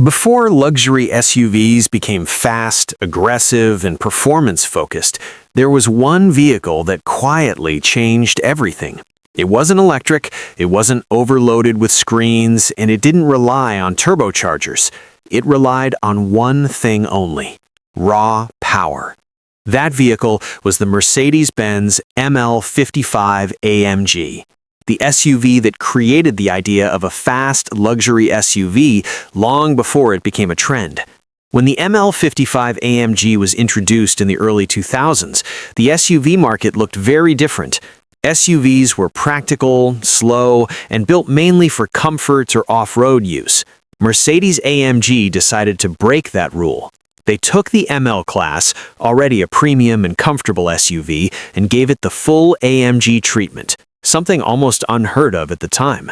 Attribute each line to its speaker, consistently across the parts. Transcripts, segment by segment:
Speaker 1: Before luxury SUVs became fast, aggressive, and performance-focused, there was one vehicle that quietly changed everything. It wasn't electric, it wasn't overloaded with screens, and it didn't rely on turbochargers. It relied on one thing only: raw power. That vehicle was the Mercedes-Benz ML55 AMG. The SUV that created the idea of a fast, luxury SUV long before it became a trend. When the ML55 AMG was introduced in the early 2000s, the SUV market looked very different. SUVs were practical, slow, and built mainly for comfort or off-road use. Mercedes-AMG decided to break that rule. They took the ML class, already a premium and comfortable SUV, and gave it the full AMG treatment, something almost unheard of at the time.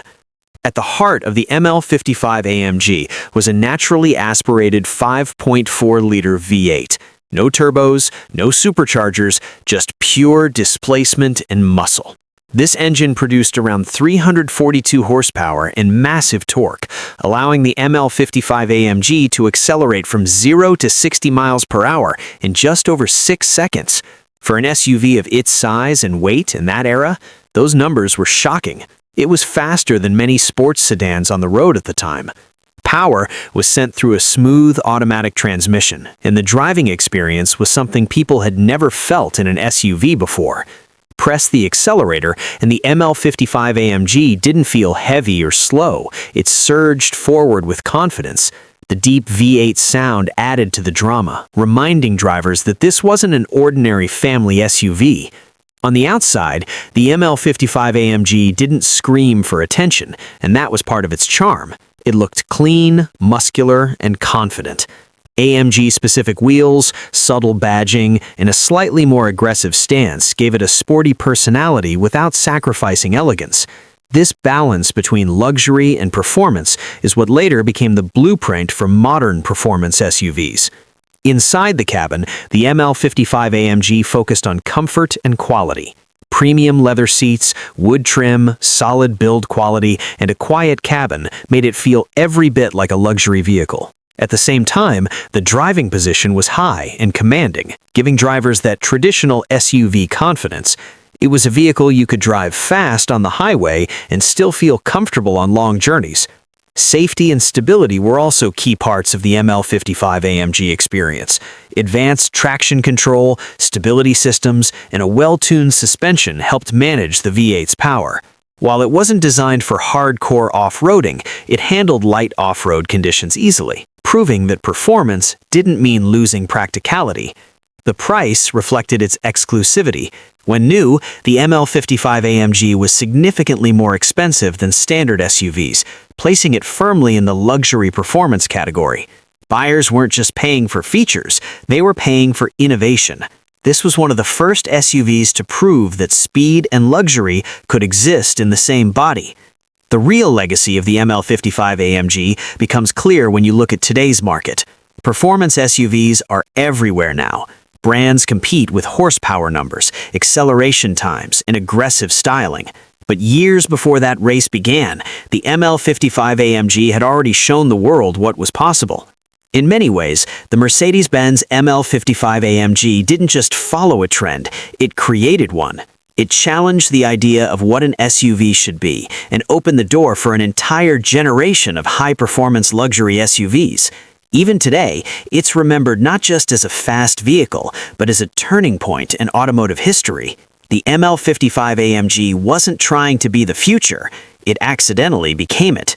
Speaker 1: At the heart of the ML55 AMG was a naturally aspirated 5.4-liter V8. No turbos, no superchargers, just pure displacement and muscle. This engine produced around 342 horsepower and massive torque, allowing the ML55 AMG to accelerate from 0 to 60 miles per hour in just over 6 seconds. For an SUV of its size and weight in that era, those numbers were shocking. It was faster than many sports sedans on the road at the time. Power was sent through a smooth automatic transmission, and the driving experience was something people had never felt in an SUV before. Press the accelerator, and the ML55 AMG didn't feel heavy or slow. It surged forward with confidence. The deep V8 sound added to the drama, reminding drivers that this wasn't an ordinary family SUV. On the outside, the ML55 AMG didn't scream for attention, and that was part of its charm. It looked clean, muscular, and confident. AMG-specific wheels, subtle badging, and a slightly more aggressive stance gave it a sporty personality without sacrificing elegance. This balance between luxury and performance is what later became the blueprint for modern performance SUVs. Inside the cabin, the ML55 AMG focused on comfort and quality. Premium leather seats, wood trim, solid build quality, and a quiet cabin made it feel every bit like a luxury vehicle. At the same time, the driving position was high and commanding, giving drivers that traditional SUV confidence. It was a vehicle you could drive fast on the highway and still feel comfortable on long journeys. Safety and stability were also key parts of the ML55 AMG experience. Advanced traction control, stability systems, and a well-tuned suspension helped manage the V8's power. While it wasn't designed for hardcore off-roading, it handled light off-road conditions easily, proving that performance didn't mean losing practicality. The price reflected its exclusivity. When new, the ML55 AMG was significantly more expensive than standard SUVs, placing it firmly in the luxury performance category. Buyers weren't just paying for features, they were paying for innovation. This was one of the first SUVs to prove that speed and luxury could exist in the same body. The real legacy of the ML55 AMG becomes clear when you look at today's market. Performance SUVs are everywhere now. Brands compete with horsepower numbers, acceleration times, and aggressive styling. But years before that race began, the ML55 AMG had already shown the world what was possible. In many ways, the Mercedes-Benz ML55 AMG didn't just follow a trend, it created one. It challenged the idea of what an SUV should be and opened the door for an entire generation of high-performance luxury SUVs. Even today, it's remembered not just as a fast vehicle, but as a turning point in automotive history. The ML55 AMG wasn't trying to be the future, it accidentally became it.